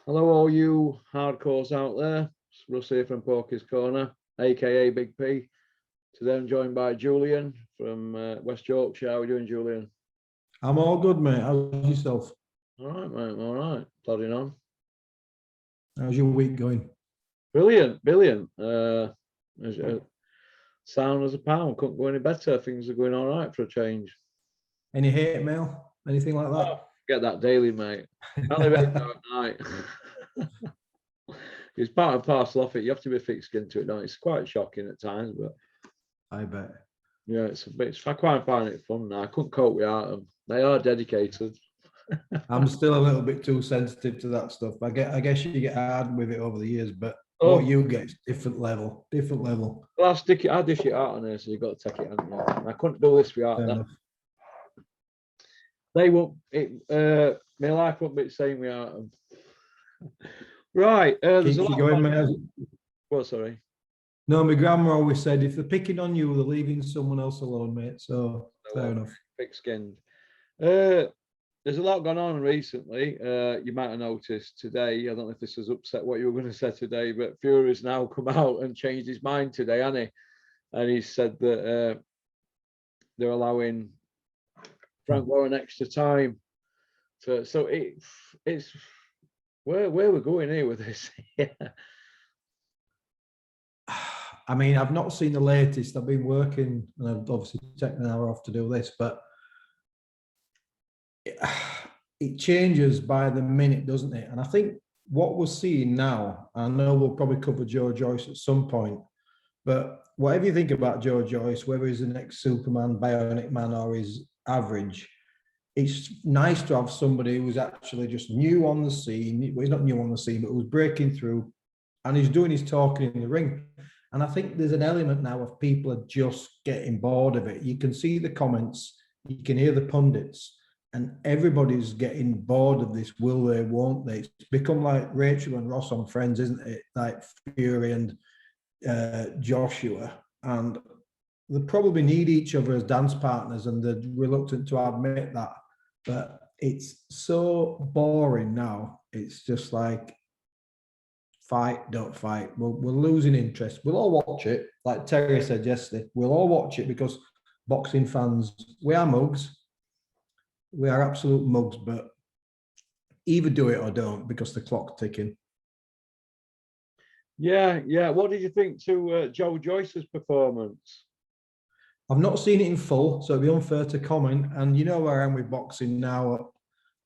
Hello, all you hardcores out there. It's Russ here from Poker's Corner, aka Big P. Today I'm joined by Julian from West Yorkshire. How are we doing, Julian? I'm all good, mate. How's yourself? All right, mate. All right. Plodding on. How's your week going? Brilliant, brilliant. Sound as a pound. Couldn't go any better. Things are going all right for a change. Any hate mail? Anything like that? Oh, get that daily, mate. I live it at night. It's part and parcel of it. You have to be thick-skinned to it, don't it? It's quite shocking at times, but I bet. yeah, I quite find it fun now. I couldn't cope without them. They are dedicated. I'm still a little bit too sensitive to that stuff. I guess you get hard with it over the years, but Oh, what you get is different level. well, I dish it out on there, so you've got to take it on. Yeah. I couldn't do this without that. They won't. My life won't be the same without them. Right. There's a Keep lot. going, mate. Well, sorry. No, my grandma always said, if they're picking on you, they're leaving someone else alone, mate. So fair enough. Thick-skinned. There's a lot gone on recently. You might have noticed today. I don't know if this has upset what you were going to say today, but Fury's now come out and changed his mind today, hasn't he? And he said that they're allowing Frank Warren extra time. So it's where we're going here with this. Yeah. I mean, I've not seen the latest. I've been working and I've obviously taken an hour off to do this, but it changes by the minute, doesn't it? And I think what we're seeing now, I know we'll probably cover Joe Joyce at some point, but whatever you think about Joe Joyce, whether he's the next Superman, Bionic Man, or he's average, it's nice to have somebody who's actually just new on the scene. Well, he's not new on the scene, but who's breaking through and he's doing his talking in the ring. And I think there's an element now of people are just getting bored of it. You can see the comments, you can hear the pundits, and everybody's getting bored of this. Will they, won't they? It's become like Rachel and Ross on Friends, isn't it? Like Fury and Joshua. And they probably need each other as dance partners, and they're reluctant to admit that. But it's so boring now. It's just like, fight, don't fight. We're losing interest. We'll all watch it. Like Terry said yesterday, we'll all watch it because boxing fans, we are mugs. We are absolute mugs, but either do it or don't because the clock's ticking. Yeah. What did you think to Joe Joyce's performance? I've not seen it in full, so it'd be unfair to comment. And you know where I am with boxing now.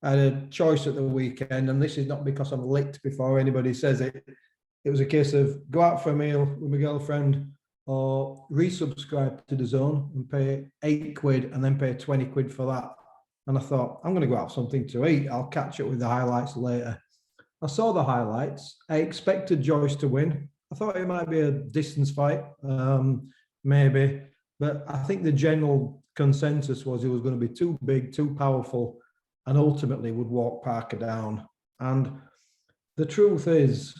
I had a choice at the weekend, and this is not because I'm licked before anybody says it. It was a case of go out for a meal with my girlfriend or resubscribe to the Zone and pay £8 and then pay 20 quid for that. And I thought, I'm going to go out something to eat. I'll catch up with the highlights later. I saw the highlights. I expected Joyce to win. I thought it might be a distance fight, maybe. But I think the general consensus was he was going to be too big, too powerful, and ultimately would walk Parker down. And the truth is,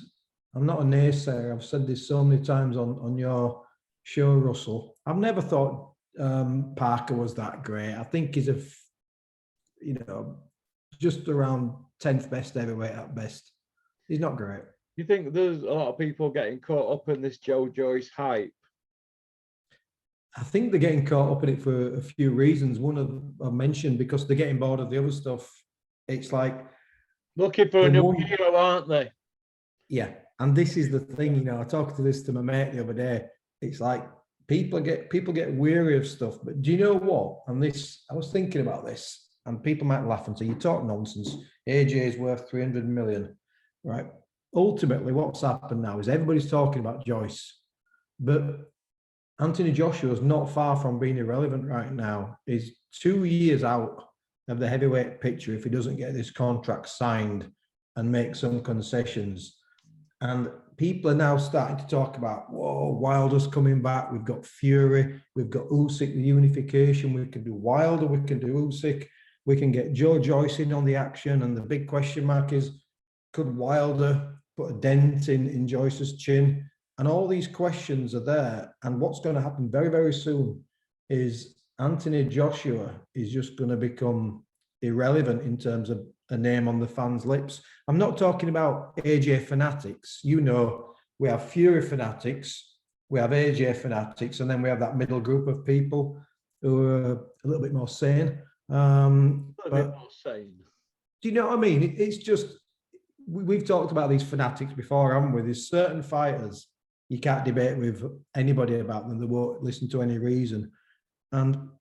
I'm not a naysayer. I've said this so many times on your show, Russell. I've never thought Parker was that great. I think he's just around 10th best heavyweight at best. He's not great. You think there's a lot of people getting caught up in this Joe Joyce hype? I think they're getting caught up in it for a few reasons. One I've mentioned, because they're getting bored of the other stuff. It's like looking for a new hero, aren't they? Yeah. And this is the thing, I talked to my mate the other day. It's like people get weary of stuff. But do you know what? And I was thinking about this, and people might laugh and say, you talk nonsense. AJ is worth 300 million, right? Ultimately, what's happened now is everybody's talking about Joyce, but Anthony Joshua is not far from being irrelevant right now. He's 2 years out of the heavyweight picture if he doesn't get this contract signed and make some concessions. And people are now starting to talk about, whoa, Wilder's coming back. We've got Fury. We've got Usyk, the unification. We can do Wilder. We can do Usyk. We can get Joe Joyce in on the action. And the big question mark is, could Wilder put a dent in Joyce's chin? And all these questions are there. And what's going to happen very, very soon is Anthony Joshua is just going to become irrelevant in terms of a name on the fans' lips. I'm not talking about AJ fanatics. You know, we have Fury fanatics, we have AJ fanatics, and then we have that middle group of people who are a little bit more sane. A bit But more sane. do you know what I mean? It's just, we've talked about these fanatics before, haven't we? There's certain fighters you can't debate with anybody about them. They won't listen to any reason. And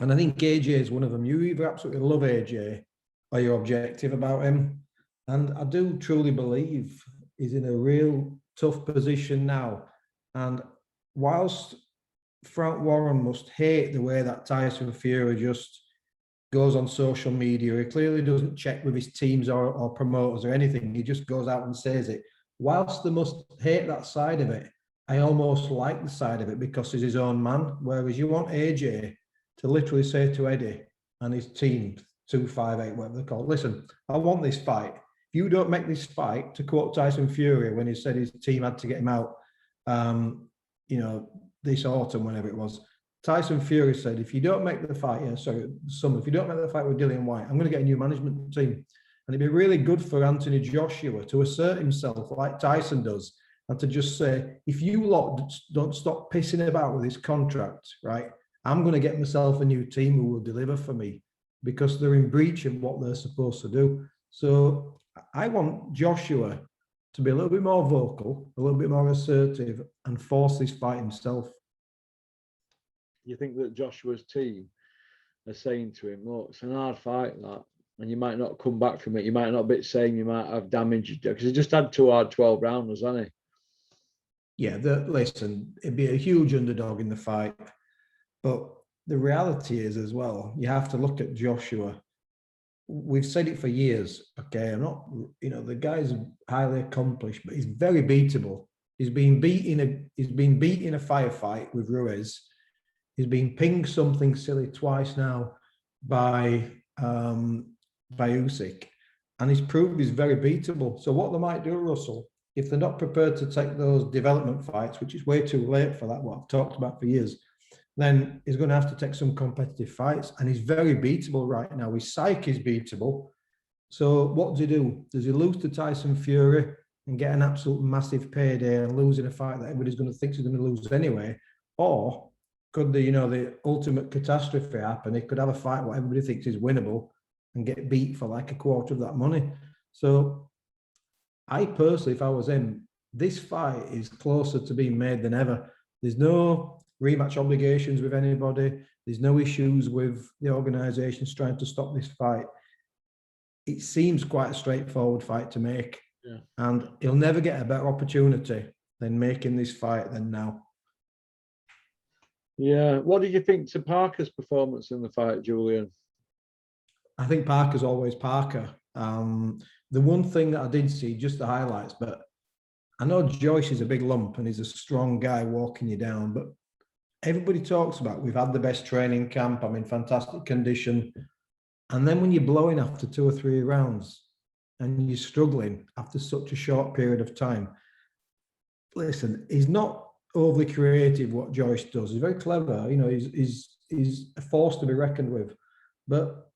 I think AJ is one of them. You either absolutely love AJ or you're objective about him. And I do truly believe he's in a real tough position now. And whilst Frank Warren must hate the way that Tyson Fury just goes on social media, he clearly doesn't check with his teams or promoters or anything. He just goes out and says it. Whilst they must hate that side of it, I almost like the side of it because he's his own man. Whereas you want AJ to literally say to Eddie and his team, 258, whatever they're called, listen, I want this fight. If you don't make this fight, to quote Tyson Fury when he said his team had to get him out, this autumn, whenever it was, Tyson Fury said, if you don't make the fight, if you don't make the fight with Dillian White, I'm going to get a new management team. And it'd be really good for Anthony Joshua to assert himself like Tyson does and to just say, if you lot don't stop pissing about with this contract, right, I'm going to get myself a new team who will deliver for me because they're in breach of what they're supposed to do. So I want Joshua to be a little bit more vocal, a little bit more assertive and force this fight himself. You think that Joshua's team are saying to him, look, it's an hard fight, that, and you might not come back from it. You might not be saying you might have damage because he just had 2 hard 12 rounders, hasn't he? Yeah, listen, it'd be a huge underdog in the fight. But the reality is as well, you have to look at Joshua. We've said it for years, okay? I'm not, the guy's highly accomplished, but he's very beatable. He's been beat in a firefight with Ruiz. He's been pinged something silly twice now by Usyk, and he's proved he's very beatable. So what they might do, Russell, if they're not prepared to take those development fights, which is way too late for that, what I've talked about for years, then he's going to have to take some competitive fights, and he's very beatable right now. His psyche is beatable. So what does he do? Does he lose to Tyson Fury and get an absolute massive payday and lose in a fight that everybody's going to think he's going to lose anyway? Or could the ultimate catastrophe happen? He could have a fight what everybody thinks is winnable and get beat for like a quarter of that money. So I personally, if I was him, this fight is closer to being made than ever. There's no rematch obligations with anybody. There's no issues with the organisations trying to stop this fight. It seems quite a straightforward fight to make. Yeah. And he'll never get a better opportunity than making this fight than now. Yeah. What did you think to Parker's performance in the fight, Julian? I think Parker's always Parker. The one thing that I did see, just the highlights, but I know Joyce is a big lump and he's a strong guy walking you down, but everybody talks about we've had the best training camp, I'm in fantastic condition. And then when you're blowing after 2 or 3 rounds and you're struggling after such a short period of time, listen, he's not overly creative what Joyce does. He's very clever, he's a force to be reckoned with. But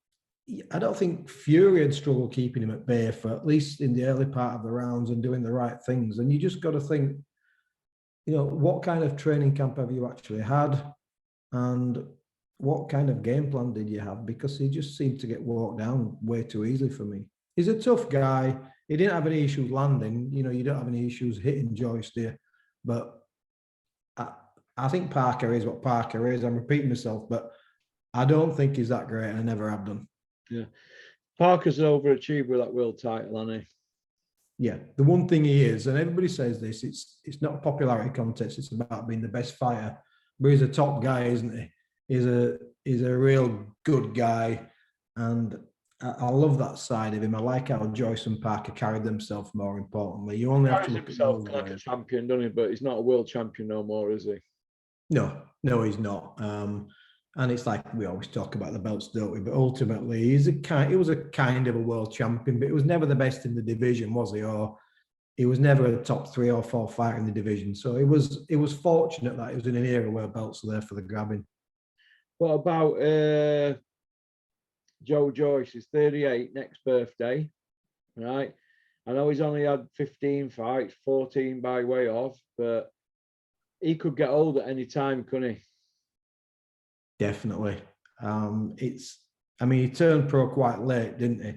I don't think Fury had struggled keeping him at bay for at least in the early part of the rounds and doing the right things. And you just got to think, what kind of training camp have you actually had? And what kind of game plan did you have? Because he just seemed to get walked down way too easily for me. He's a tough guy. He didn't have any issues landing. You don't have any issues hitting Joyce there. But I think Parker is what Parker is. I'm repeating myself, but I don't think he's that great and I never have done. Yeah. Parker's overachieved with that world title, hasn't he? Yeah, the one thing he is, and everybody says this, it's not a popularity contest, it's about being the best fighter. But he's a top guy, isn't he? He's a real good guy. And I love that side of him. I like how Joyce and Parker carried themselves, more importantly. You only have to look himself like a champion, doesn't he? But he's not a world champion no more, is he? No, he's not. And it's like we always talk about the belts, don't we? But ultimately, he was a kind of a world champion, but he was never the best in the division, was he? Or he was never a top 3 or 4 fighter in the division. So it was fortunate that he was in an era where belts are there for the grabbing. What about Joyce is 38 next birthday, right? I know he's only had 15 fights, 14 by way of, but he could get old at any time, couldn't he? Definitely. I mean, he turned pro quite late, didn't he?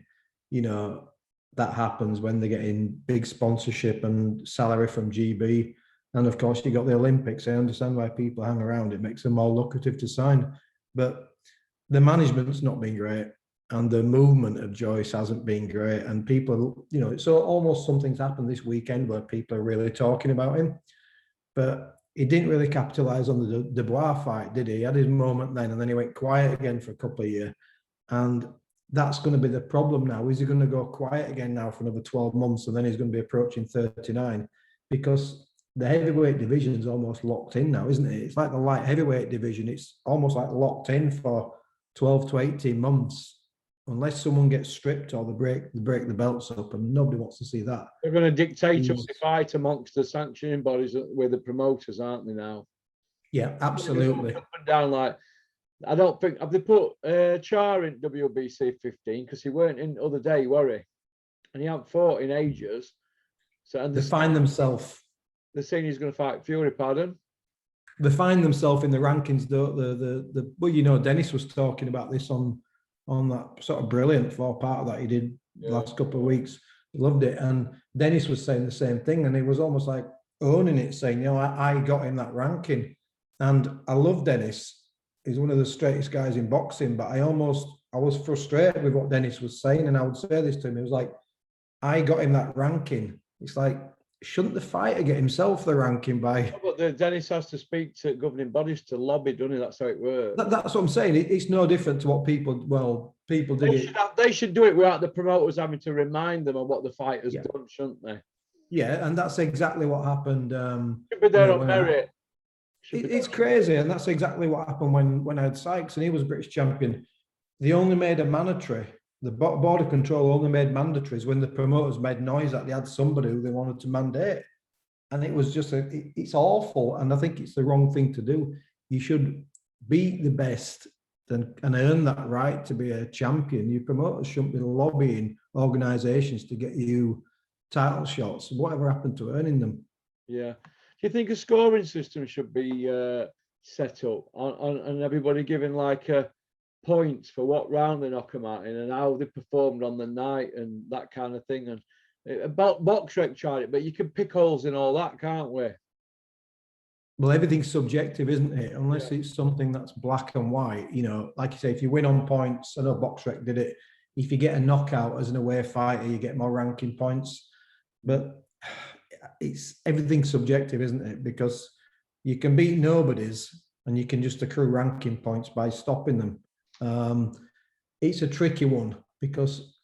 You know, that happens when they're getting big sponsorship and salary from GB. And of course, you got the Olympics. I understand why people hang around. It makes them more lucrative to sign. But the management's not been great. And the movement of Joyce hasn't been great. And people, you know, it's almost something's happened this weekend where people are really talking about him. But he didn't really capitalize on the Dubois fight, did he? He had his moment then, and then he went quiet again for a couple of years. And that's going to be the problem now. Is he going to go quiet again now for another 12 months, and then he's going to be approaching 39? Because the heavyweight division is almost locked in now, isn't it? It's like the light heavyweight division. It's almost like locked in for 12 to 18 months, unless someone gets stripped or they break the belts up, and nobody wants to see that. They're going to dictate us the fight amongst the sanctioning bodies with the promoters, aren't they now? Yeah, absolutely. Up and down, like, I don't think, have they put Char in WBC 15? Because he weren't in the other day, were he? And he hadn't fought in ages. So, and they find themselves. They're saying he's going to fight Fury, pardon? They find themselves in the rankings, though. Well, you know, Dennis was talking about this on that sort of brilliant part that he did the last couple of weeks. Loved it. And Dennis was saying the same thing, and he was almost like owning it, saying, you know, I got him that ranking. And I love Dennis. He's one of the straightest guys in boxing, but I was frustrated with what Dennis was saying. And I would say this to him. It was like, I got him that ranking. It's like, shouldn't the fighter get himself the ranking by? But Dennis has to speak to governing bodies to lobby, doesn't he? That's how it works. That's what I'm saying. It's no different to what people did. They should do it without the promoters having to remind them of what the fighter's done, shouldn't they? Yeah, and that's exactly what happened. Should be there on merit. It's crazy, and that's exactly what happened when I had Sykes, and he was a British champion. They only made a mandatory. The border control only made mandatories when the promoters made noise that they had somebody who they wanted to mandate. And it was just, it's awful. And I think it's the wrong thing to do. You should be the best and earn that right to be a champion. Your promoters shouldn't be lobbying organizations to get you title shots. Whatever happened to earning them? Yeah. Do you think a scoring system should be set up and everybody giving like points for what round they knock them out in and how they performed on the night and that kind of thing? And about BoxRec tried it, but you can pick holes in all that, can't we? Well, everything's subjective, isn't it? Unless it's something that's black and white. You know, like you say, if you win on points, I know BoxRec did it. If you get a knockout as an away fighter, you get more ranking points. But everything's subjective, isn't it? Because you can beat nobodies and you can just accrue ranking points by stopping them. It's a tricky one because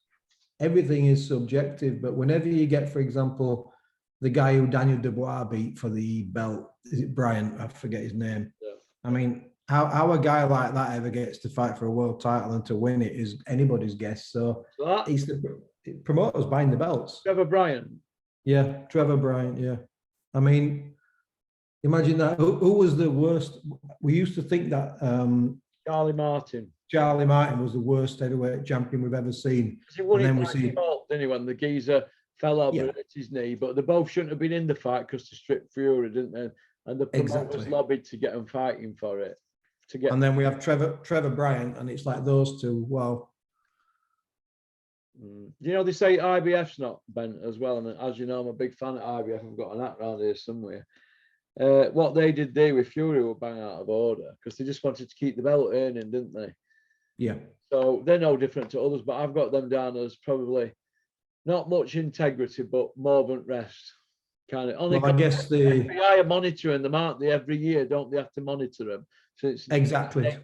everything is subjective. But whenever you get, for example, the guy who Daniel Dubois beat for the belt, is it Brian? I forget his name. Yeah. I mean, how a guy like that ever gets to fight for a world title and to win it is anybody's guess. So he's the promoters buying the belts. Trevor Bryan. Yeah, Trevor Bryan. Yeah. I mean, imagine that. Who was the worst? We used to think that Charlie Martin. Charlie Martin was the worst heavyweight champion we've ever seen. He won it by default, didn't he, when the geezer fell over at his knee? But they both shouldn't have been in the fight because to strip Fury, didn't they? And the promoters lobbied to get them fighting for it. And then we have Trevor Bryan, and it's like those two. Well, you know, they say IBF's not bent as well, and as you know, I'm a big fan of IBF. I've got an act around here somewhere. What they did there with Fury were bang out of order because they just wanted to keep the belt earning, didn't they? Yeah. So they're no different to others, but I've got them down as probably not much integrity, but more than rest. Kind of. Only well, I guess the FBI are monitoring them, aren't they? Every year, don't they have to monitor them? So it's exactly.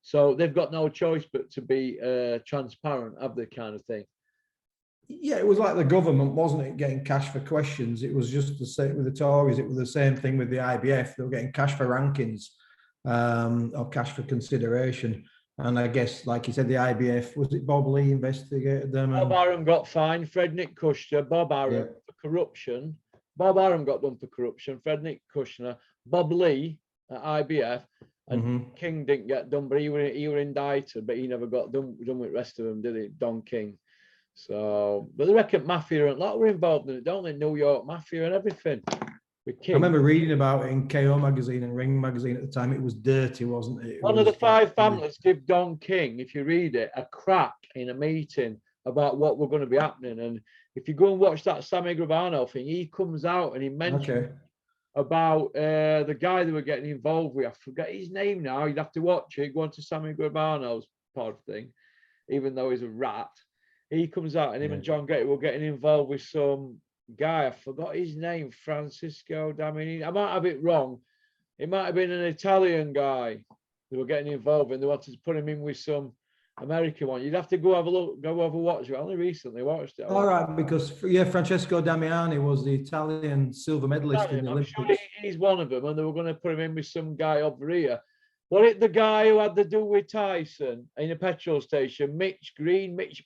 So they've got no choice but to be transparent, have the kind of thing. Yeah, it was like the government, wasn't it? Getting cash for questions. It was just the same with the Tories. It was the same thing with the IBF. They were getting cash for rankings or cash for consideration. And I guess, like you said, the IBF, was it Bob Lee investigated them? Bob Arum got fined. Frederick Kushner, Bob Arum for corruption. Bob Arum got done for corruption. Frederick Kushner, Bob Lee at IBF. And King didn't get done, but he were indicted, but he never got done with the rest of them, did he? Don King. So, but the reckon Mafia and a lot were involved in it, don't they? New York Mafia and everything. With King. I remember reading about it in KO magazine and Ring magazine at the time. It was dirty, wasn't it? One of the five families give Don King, if you read it, a crack in a meeting about what were going to be happening. And if you go and watch that Sammy Gravano thing, he comes out and he mentions about the guy they were getting involved with. I forget his name now. You'd have to watch it. Go on to Sammy Gravano's pod thing, even though he's a rat. He comes out and him and John Getty were getting involved with some guy. I forgot his name. Francisco Damini. I might have it wrong. It might have been an Italian guy they were getting involved in. They wanted to put him in with some American one. You'd have to go have a look, go have a watch it. I only recently watched it. All right, because Francesco Damiani was the Italian silver medalist in the Olympics. Sure he's one of them, and they were going to put him in with some guy over here. Was it the guy who had to do with Tyson in a petrol station? Mitch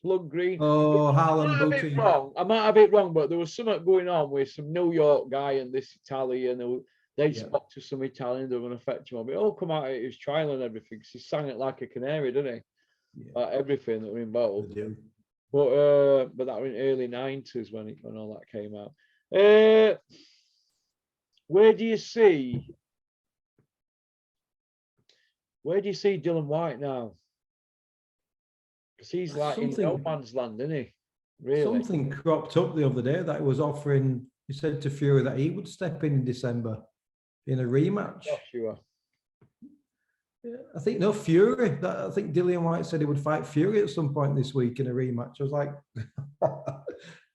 Blood Green. Oh, Harlem Booty. I might have it wrong, but there was something going on with some New York guy and this Italian. They spoke to some Italian. They were going to fetch him up. It all come out at his trial and everything. Because he sang it like a canary, didn't he? Everything that were involved. But that was in early 90s when all that came out. Where do you see Dylan White now? Because he's like in no man's land, isn't he? Really? Something cropped up the other day that he was offering. He said to Fury that he would step in December in a rematch. Sure. I think Fury. I think Dillian White said he would fight Fury at some point this week in a rematch. I was like,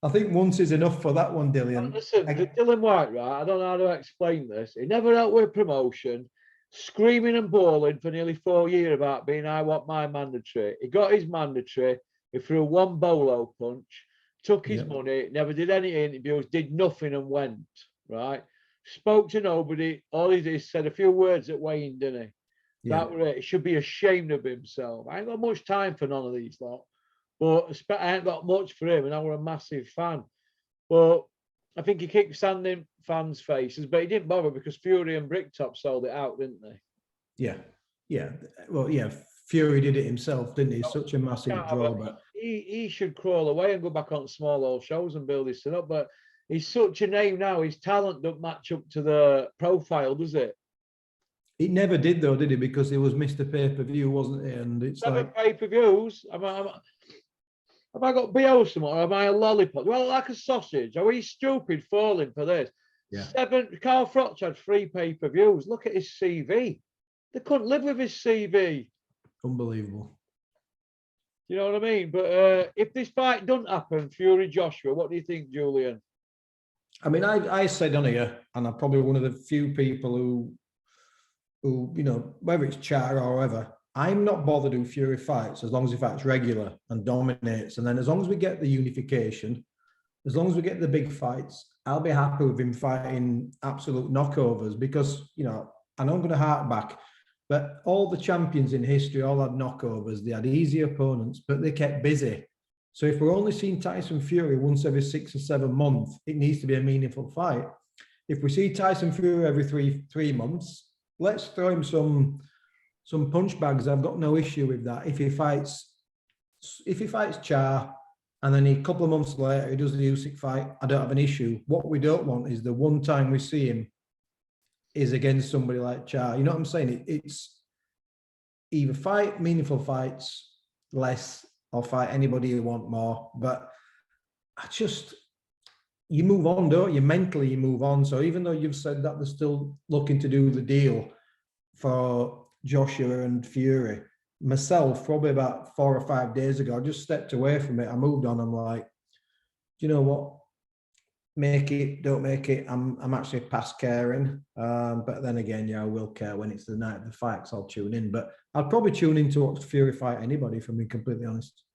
I think once is enough for that one, Dillian. Listen, Dylan White, right? I don't know how to explain this. He never dealt with promotion, screaming and bawling for nearly 4 years about being, I want my mandatory. He got his mandatory. He threw one bolo punch, took his money, never did any interviews, did nothing and went, right? Spoke to nobody. All he did said a few words at Wayne, didn't he? That was it. He should be ashamed of himself. I ain't got much time for none of these lot, but I ain't got much for him, and I were a massive fan. But I think he kicked sand in fans' faces, but he didn't bother because Fury and Bricktop sold it out, didn't they? Yeah. Well, Fury did it himself, didn't he? Such a massive drawback. He should crawl away and go back on small old shows and build his thing up. But he's such a name now. His talent don't match up to the profile, does it? It never did, though, did it? Because it was Mr. Pay-Per-View, wasn't it? And it's like pay-per-views. Have I got BO somewhere? Or am I a lollipop? Do I look like a sausage? Are we stupid falling for this? Carl Froch had 3 pay-per-views. Look at his CV. They couldn't live with his CV. Unbelievable. You know what I mean? But if this fight doesn't happen, Fury Joshua, what do you think, Julian? I mean, I said on here, and I'm probably one of the few people who whether it's charter or whatever, I'm not bothered who Fury fights as long as he fights regular and dominates. And then as long as we get the unification, as long as we get the big fights, I'll be happy with him fighting absolute knockovers because, I know I'm going to hark back, but all the champions in history all had knockovers. They had easy opponents, but they kept busy. So if we're only seeing Tyson Fury once every 6 or 7 months, it needs to be a meaningful fight. If we see Tyson Fury every three months, let's throw him some punch bags. I've got no issue with that. If he fights Char and then a couple of months later he does the Usyk fight, I don't have an issue. What we don't want is the one time we see him is against somebody like Char. You know what I'm saying? It's either fight meaningful fights less or fight anybody you want more. But you move on, don't you? Mentally, you move on. So even though you've said that they're still looking to do the deal for Joshua and Fury, myself, probably about 4 or 5 days ago, I just stepped away from it. I moved on. I'm like, do you know what? Make it, don't make it. I'm actually past caring. But then again, I will care when it's the night of the fight, 'cause I'll tune in. But I'll probably tune in to watch Fury fight anybody, if I'm being completely honest.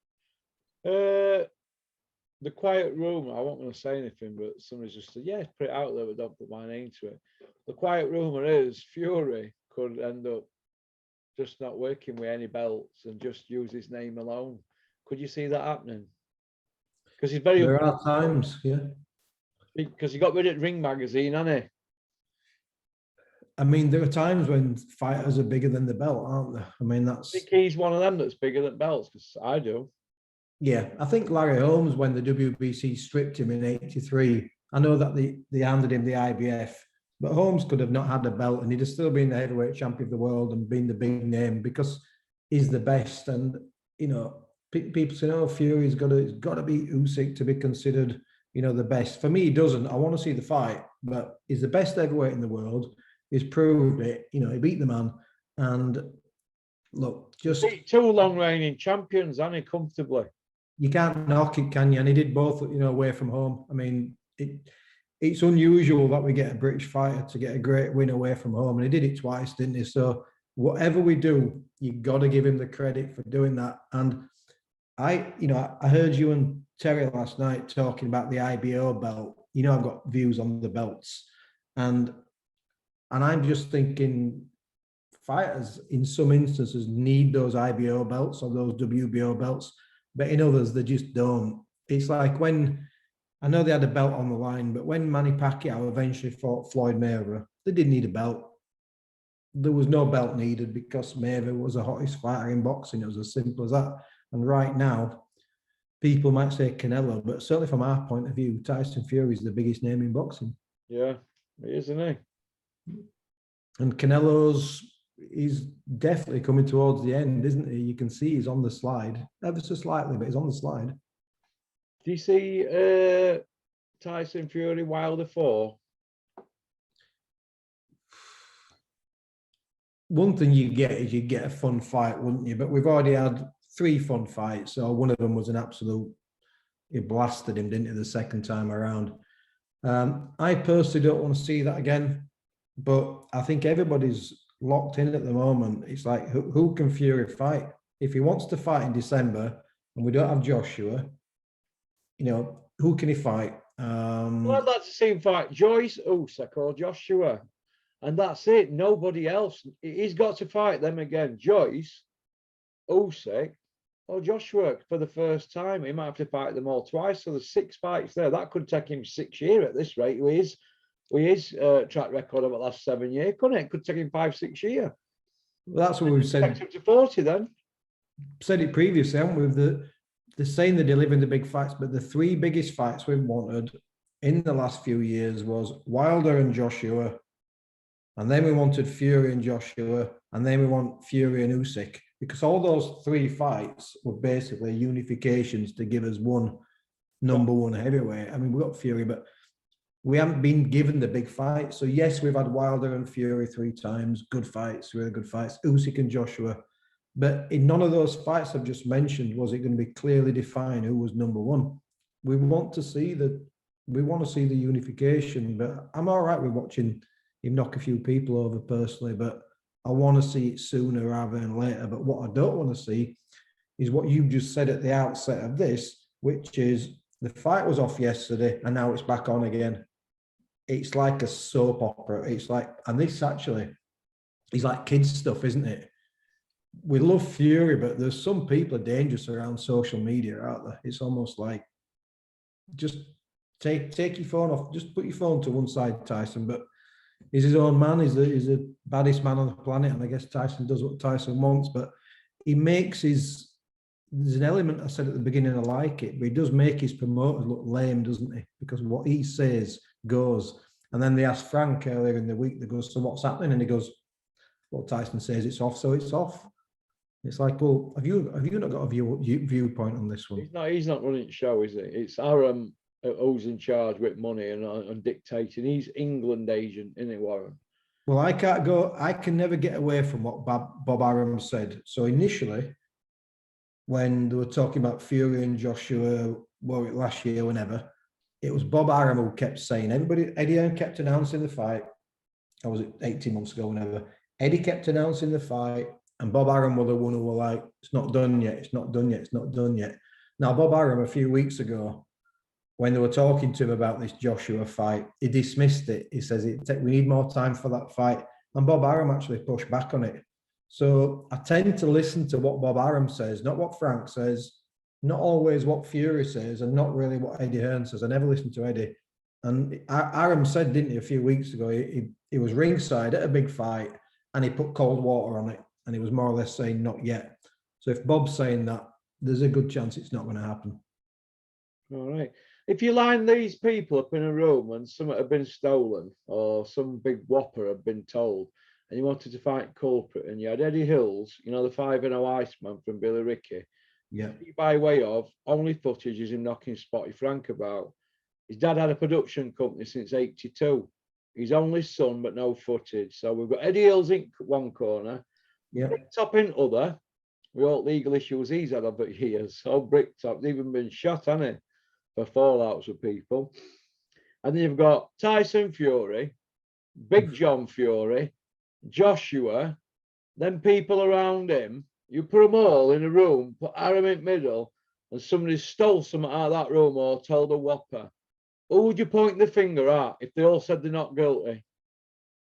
The quiet rumor, I won't want to say anything, but somebody's just said, put it out there, but don't put my name to it. The quiet rumor is Fury could end up just not working with any belts and just use his name alone. Could you see that happening? Because he's very. There are times, Because he got rid of Ring magazine, hasn't he? I mean, there are times when fighters are bigger than the belt, aren't there? I mean, I that's, think he's one of them that's bigger than belts, because I do. yeah. I think Larry Holmes, when the WBC stripped him in '83, I know that they handed him the IBF, but Holmes could have not had a belt and he'd have still been the heavyweight champion of the world and been the big name because he's the best. And, you know, people say, oh, Fury's got to beat Usyk to be considered, you know, the best. For me, he doesn't. I want to see the fight, but he's the best heavyweight in the world. He's proved it. You know, he beat the man. And look, just Beat two long reigning champions, and he comfortably. you can't knock it, can you? And he did both, you know, away from home. I mean, it's unusual that we get a British fighter to get a great win away from home, and he did it twice, didn't he? So whatever we do, you got to give him the credit for doing that. And I heard you and Terry last night talking about the IBO belt. You know, I've got views on the belts, and I'm just thinking fighters in some instances need those IBO belts or those WBO belts, but in others they just don't. It's like when I know they had a belt on the line, but when Manny Pacquiao eventually fought Floyd Mayweather, they didn't need a belt. There was no belt needed because Mayweather was the hottest fighter in boxing. It was as simple as that. And right now, people might say Canelo, but certainly from our point of view, Tyson Fury is the biggest name in boxing. Yeah, he is, isn't he? And he's definitely coming towards the end, isn't he? You can see he's on the slide, ever so slightly, but he's on the slide. Do you see Tyson Fury Wilder 4? One thing you get is you get a fun fight, wouldn't you? But we've already had 3 fun fights. So one of them was an absolute, he blasted him, didn't he, the second time around. I personally don't want to see that again, but I think everybody's locked in at the moment. It's like, who can Fury fight? If he wants to fight in December and we don't have Joshua, you know, who can he fight? Well, I'd like to see him fight Joyce, Usyk, or Joshua, and that's it. Nobody else. He's got to fight them again. Joyce, Usyk, or Joshua for the first time. He might have to fight them all twice. So there's 6 fights there. That could take him 6 years at this rate. With his track record over the last 7 years, couldn't it? Could take him 5-6 years. Well, that's what we've said. Take him to 40 then. Said it previously, haven't we? They're saying they're delivering the big fights, but the 3 biggest fights we've wanted in the last few years was Wilder and Joshua, and then we wanted Fury and Joshua, and then we want Fury and Usyk, because all those 3 fights were basically unifications to give us one number 1 heavyweight. I mean, we got Fury, but we haven't been given the big fight. So yes, we've had Wilder and Fury 3 times, good fights, really good fights, Usyk and Joshua. But in none of those fights I've just mentioned was it going to be clearly defined who was number 1. We want to see the unification, but I'm all right with watching him knock a few people over personally, but I want to see it sooner rather than later. But what I don't want to see is what you just said at the outset of this, which is the fight was off yesterday and now it's back on again. It's like a soap opera. It's like, and this actually is like kids stuff, isn't it? We love Fury, but there's some people are dangerous around social media, aren't there? It's almost like just take your phone off, just put your phone to one side, Tyson. But he's his own man. He's the baddest man on the planet, and I guess Tyson does what Tyson wants. But he makes there's an element I said at the beginning I like it, but he does make his promoters look lame, doesn't he? Because what he says goes. And then they asked Frank earlier in the week, they goes, so what's happening? And he goes, well, Tyson says it's off, so it's off. It's like, well, have you not got a viewpoint on this one? He's not running the show, is he? It's Aram who's in charge with money and dictating. He's England agent, isn't he, Warren? Well, I can never get away from what Bob Arum said. So initially, when they were talking about Fury and Joshua, last year, whenever, it was Bob Arum who kept saying, Eddie Hearn kept announcing the fight. Or was it 18 months ago, whenever? Eddie kept announcing the fight. And Bob Arum were the one who were like, it's not done yet, it's not done yet, it's not done yet. Now, Bob Arum, a few weeks ago, when they were talking to him about this Joshua fight, he dismissed it. He says, we need more time for that fight. And Bob Arum actually pushed back on it. So I tend to listen to what Bob Arum says, not what Frank says, not always what Fury says, and not really what Eddie Hearn says. I never listen to Eddie. And Arum said, didn't he, a few weeks ago, he he was ringside at a big fight and he put cold water on it, and he was more or less saying not yet. So if Bob's saying that, there's a good chance it's not going to happen. All right. If you line these people up in a room and something had been stolen or some big whopper had been told, and you wanted to fight culprit, and you had Eddie Hills, you know, the 5-0 Iceman from Billy Ricky, Yeah. by way of only footage is him knocking Spotty Frank about. His dad had a production company since '82. His only son, but no footage. So we've got Eddie Hills in one corner, Yeah. Bricktop in other, with all legal issues he's had over years. So Bricktop's even been shot, hasn't he, for fallouts with people. And then you've got Tyson Fury, Big John Fury, Joshua, then people around him. You put them all in a room, put Aram in the middle, and somebody stole something out of that room or told a whopper. Who would you point the finger at if they all said they're not guilty?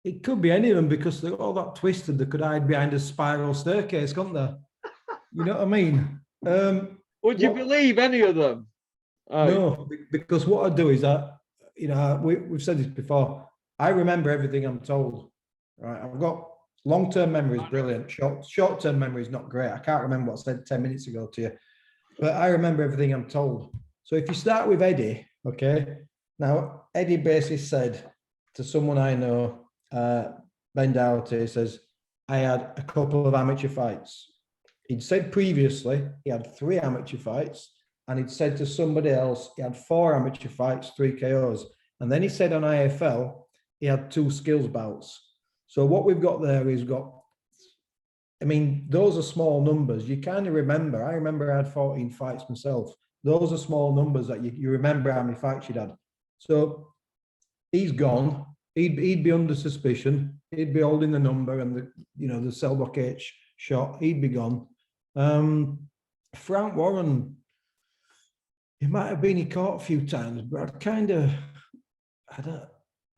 It could be any of them because they're all that twisted. They could hide behind a spiral staircase, couldn't they? You know what I mean? Would you believe any of them? No, because what I do is we've said this before. I remember everything I'm told. Right, I've got long-term memory is brilliant. Short-term memory is not great. I can't remember what I said 10 minutes ago to you, but I remember everything I'm told. So if you start with Eddie, okay. Now Eddie basically said to someone I know, Ben Dougherty, says, I had a couple of amateur fights. He'd said previously he had 3 amateur fights, and he'd said to somebody else he had 4 amateur fights, 3 KOs. And then he said on IFL he had 2 skills bouts. So what we've got there is those are small numbers. You kind of remember. I remember I had 14 fights myself. Those are small numbers that you remember how many fights you'd had. So he's gone. He'd be under suspicion. He'd be holding the number and the cell block H shot. He'd be gone. Frank Warren, he might have been in court a few times, but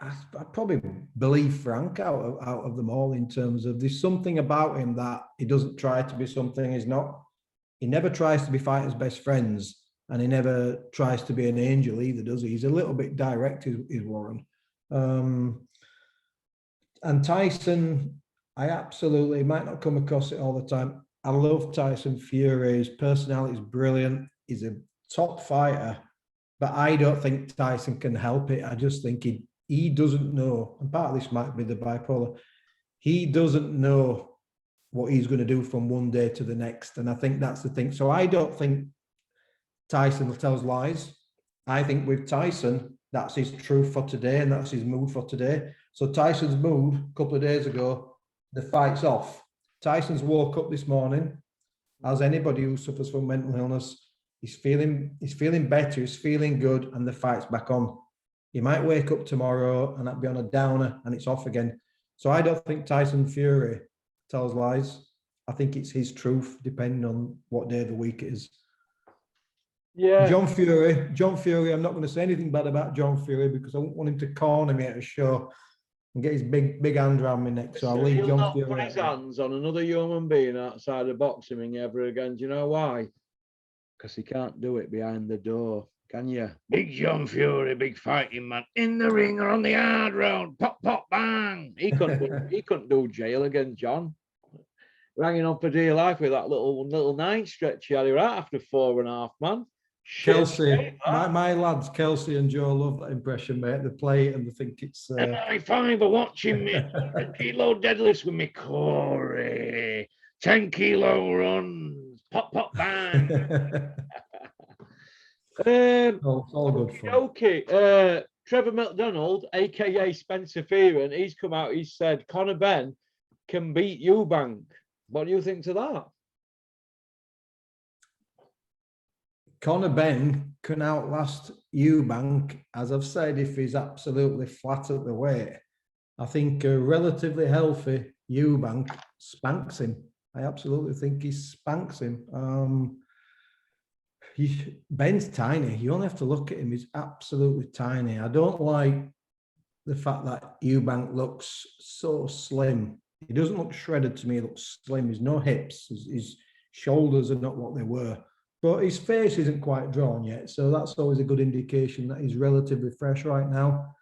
I probably believe Frank out of them all in terms of there's something about him that he doesn't try to be something he's not. He never tries to be fighters' best friends, and he never tries to be an angel either, does he? He's a little bit direct, is Warren. And Tyson, I absolutely might not come across it all the time. I love Tyson Fury. His personality is brilliant. He's a top fighter, but I don't think Tyson can help it. I just think he doesn't know, and part of this might be the bipolar. He doesn't know what he's going to do from one day to the next, and I think that's the thing. So I don't think Tyson tells lies. I think with Tyson, that's his truth for today, and that's his mood for today. So Tyson's mood a couple of days ago, the fight's off. Tyson's woke up this morning, as anybody who suffers from mental illness, he's feeling better, he's feeling good, and the fight's back on. He might wake up tomorrow and that'd be on a downer and it's off again. So I don't think Tyson Fury tells lies. I think it's his truth, depending on what day of the week it is. Yeah. John Fury, I'm not going to say anything bad about John Fury because I won't want him to corner me at a show and get his big hand around my neck. So I'll leave John Fury. Put his hands on another human being outside of boxing ring ever again. Do you know why? Because he can't do it behind the door. Can you? Big John Fury, big fighting man, in the ring or on the hard road, pop, pop, bang. He couldn't do jail again, John. Hanging on for dear life with that little 9 stretch he had right after 4.5 months. Kelsey, my lads, Kelsey and Joe love that impression, mate. They play it and they think it's. And I find watching me 100 kilo deadlifts with me Corey, 10 kilo runs, pop, pop, bang. All good fun. Okay, Trevor McDonald, aka Spencer Fearon, he's come out. He said Conor Benn can beat Eubank. What do you think to that? Conor Benn can outlast Eubank, as I've said, if he's absolutely flat at the weight. I think a relatively healthy Eubank spanks him. I absolutely think he spanks him. Ben's tiny. You only have to look at him. He's absolutely tiny. I don't like the fact that Eubank looks so slim. He doesn't look shredded to me. He looks slim. He's no hips. His shoulders are not what they were. But his face isn't quite drawn yet. So that's always a good indication that he's relatively fresh right now.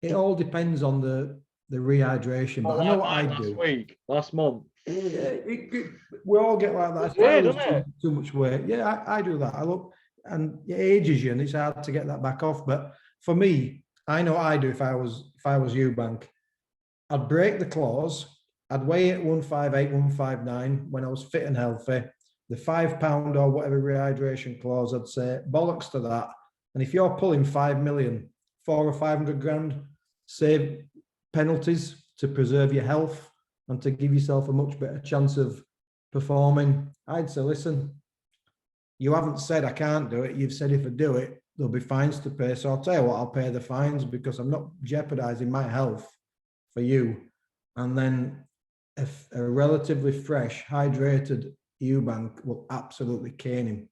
It all depends on the the rehydration. But I know what I do. Last month. Yeah, we all get like that. If I lose too much weight, yeah, I do that. I look, and it ages you, and it's hard to get that back off. But for me, I know what I do. If I was Eubank, I'd break the clause. I'd weigh it 158, 159 when I was fit and healthy. The £5 or whatever rehydration clause, I'd say bollocks to that. And if you're pulling 5 million, 400 or 500 grand, save penalties to preserve your health and to give yourself a much better chance of performing, I'd say, listen, you haven't said I can't do it. You've said if I do it, there'll be fines to pay. So I'll tell you what, I'll pay the fines because I'm not jeopardizing my health for you. And then if a relatively fresh, hydrated Eubank will absolutely cane him.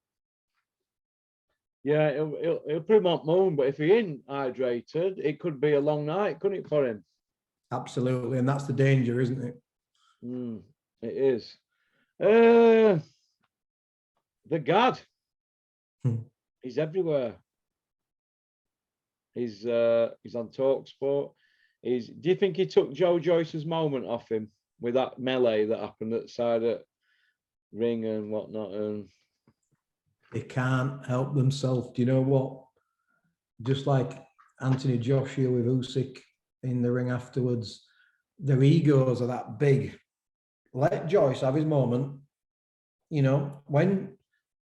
Yeah, he'll pretty much moan, but if he ain't hydrated, it could be a long night, couldn't it, for him? Absolutely, and that's the danger, isn't it? It is. The Gad, he's everywhere. He's on TalkSport. Do you think he took Joe Joyce's moment off him with that melee that happened at the side of ring and whatnot? And they can't help themselves. Do you know what? Just like Anthony Joshua with Usyk in the ring afterwards, their egos are that big. Let Joyce have his moment. You know, when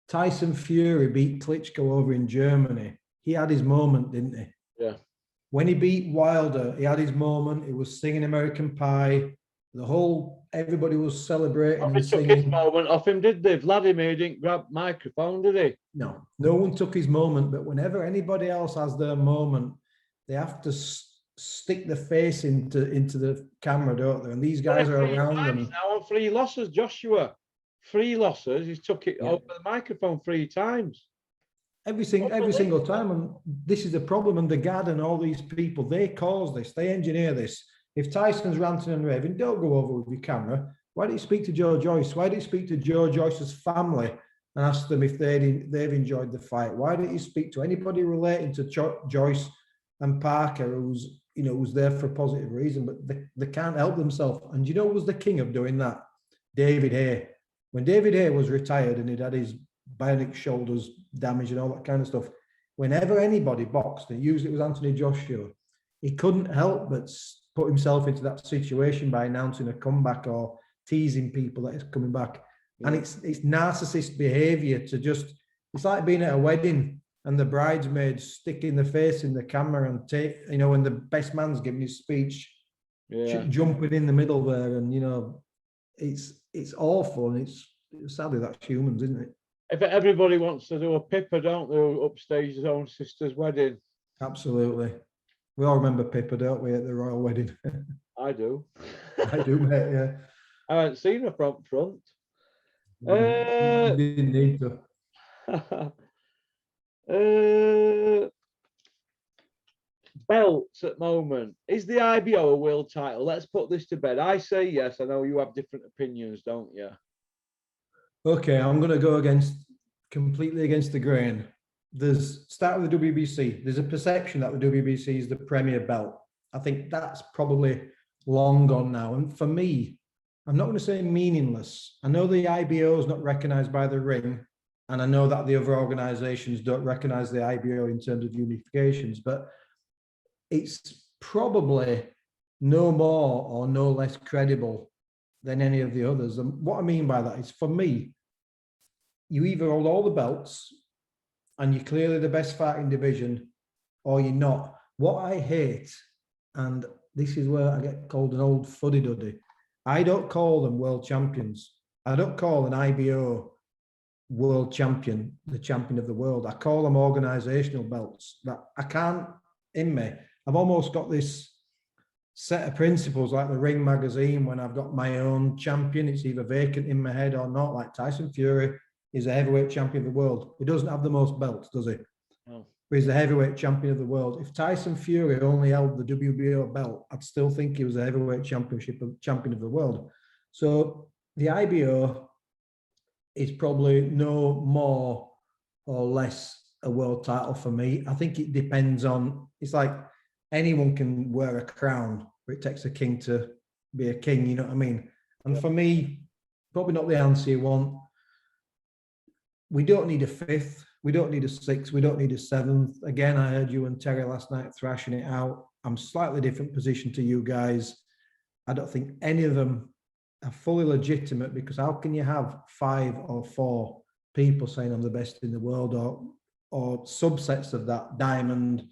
Tyson Fury beat Klitschko over in Germany, he had his moment, didn't he? Yeah. When he beat Wilder, he had his moment. He was singing American Pie. Everybody was celebrating and singing. Took his moment off him, did they? Vladimir didn't grab microphone, did he? No one took his moment. But whenever anybody else has their moment, they have to stick the face into the camera, don't they? And these guys are around them. Now on 3 losses, Joshua. 3 losses. He's took it over the microphone 3 times. Every single time. And this is the problem. And the Gad and all these people, they cause this. They engineer this. If Tyson's ranting and raving, don't go over with your camera. Why don't you speak to Joe Joyce? Why don't you speak to Joe Joyce's family and ask them if they've enjoyed the fight? Why don't you speak to anybody relating to Joyce and Parker who's there for a positive reason, but they can't help themselves? And you know who was the king of doing that? David Hay. When David Hay was retired and he'd had his bionic shoulders damaged and all that kind of stuff, whenever anybody boxed, and usually it was Anthony Joshua, he couldn't help but put himself into that situation by announcing a comeback or teasing people that is coming back. And it's narcissist behavior to just, it's like being at a wedding and the bridesmaids sticking their face in the camera and when the best man's giving his speech, jumping in the middle there. And, it's awful. And it's sadly, that's humans, isn't it? If everybody wants to do a Pippa, don't they, upstage his own sister's wedding? Absolutely. We all remember Pippa, don't we, at the royal wedding? I do. I do, mate, yeah. I haven't seen her from front. You didn't need to. Belts at the moment. Is the IBO a world title? Let's put this to bed. I say yes. I know you have different opinions, don't you? Okay, I'm going to go completely against the grain. Start with the WBC. There's a perception that the WBC is the premier belt. I think that's probably long gone now. And for me, I'm not going to say meaningless. I know the IBO is not recognized by the ring, and I know that the other organizations don't recognize the IBO in terms of unifications, but it's probably no more or no less credible than any of the others. And what I mean by that is, for me, you either hold all the belts and you're clearly the best fighting division, or you're not. What I hate, and this is where I get called an old fuddy-duddy, I don't call them world champions. I don't call an IBO world champion the champion of the world. I call them organizational belts. That I can't, in me, I've almost got this set of principles like the Ring magazine. When I've got my own champion, it's either vacant in my head or not. Like Tyson Fury is a heavyweight champion of the world. He doesn't have the most belts, does he? No. But he's the heavyweight champion of the world. If Tyson Fury only held the WBO belt, I'd still think he was a heavyweight champion of the world. So the IBO is probably no more or less a world title for me. I think it depends on, it's like anyone can wear a crown. where it takes a king to be a king, you know what I mean? And for me, probably not the answer you want. We don't need a fifth. We don't need a sixth. We don't need a seventh. Again, I heard you and Terry last night thrashing it out. I'm slightly different position to you guys. I don't think any of them are fully legitimate, because how can you have 5 or 4 people saying I'm the best in the world, or subsets of that, diamond,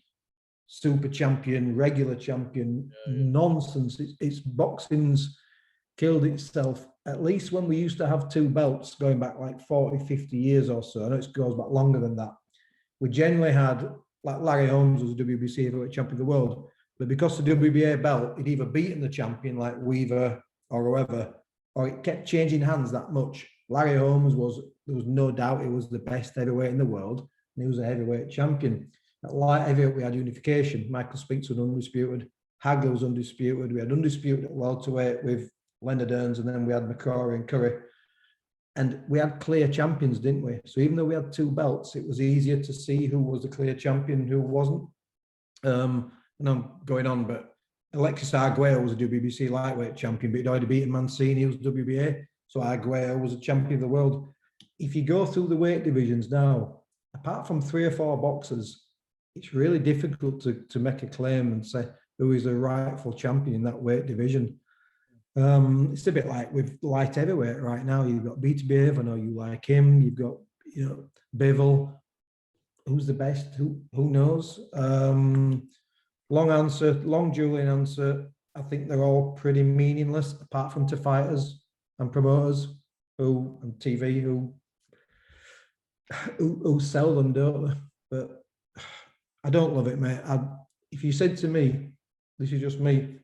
super champion, regular champion, nonsense. It's boxing's killed itself. At least when we used to have 2 belts going back like 40, 50 years or so, I know it goes back longer than that. We generally had, like Larry Holmes was WBC heavyweight champion of the world, but because the WBA belt, he'd either beaten the champion like Weaver or whoever, or it kept changing hands that much. Larry Holmes there was no doubt he was the best heavyweight in the world, and he was a heavyweight champion. At light heavyweight, we had unification. Michael Spinks was undisputed. Hagler was undisputed. We had undisputed at welterweight with Leonard Earns, and then we had McCrory and Curry. And we had clear champions, didn't we? So even though we had 2 belts, it was easier to see who was the clear champion, who wasn't. And I'm going on, but Alexis Arguello was a WBC lightweight champion, but he'd already beaten Mancini, who was WBA. So Arguello was a champion of the world. If you go through the weight divisions now, apart from 3 or 4 boxers, it's really difficult to make a claim and say who is the rightful champion in that weight division. It's a bit like with light heavyweight right now. You've got Beterbiev, I know you like him. You've got, Bivol. Who's the best? Who knows? Long answer, long Julian answer. I think they're all pretty meaningless, apart from to fighters and promoters and TV who sell them, don't they? But I don't love it, mate. If you said to me, this is just me,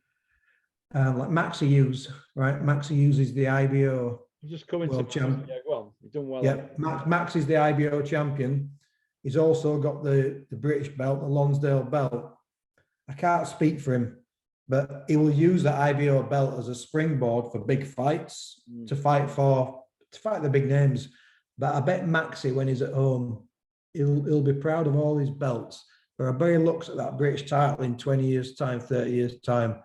like Maxi Hughes, right? Maxi Hughes is the IBO just coming world to champion. Yeah, go on. You've done well. Yeah, Max is the IBO champion. He's also got the British belt, the Lonsdale belt. I can't speak for him, but he will use the IBO belt as a springboard for big fights, to fight the big names. But I bet Maxi, when he's at home, he'll be proud of all his belts. But I bet he looks at that British title in 20 years' time, 30 years' time,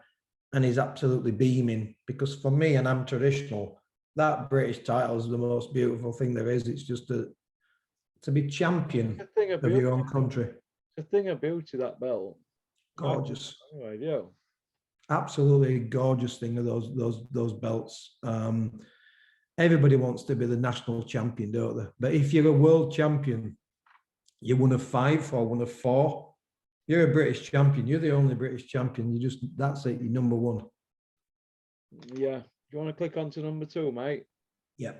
and he's absolutely beaming. Because for me, and I'm traditional, that British title is the most beautiful thing there is. It's just to be champion of your own country. The thing of beauty, that belt. Gorgeous. Yeah. Absolutely gorgeous thing of those belts. Everybody wants to be the national champion, don't they? But if you're a world champion, you're one of 5 or one of 4. You're a British champion. You're the only British champion. That's it. You're number 1. Yeah. Do you want to click on to number 2, mate? Yeah.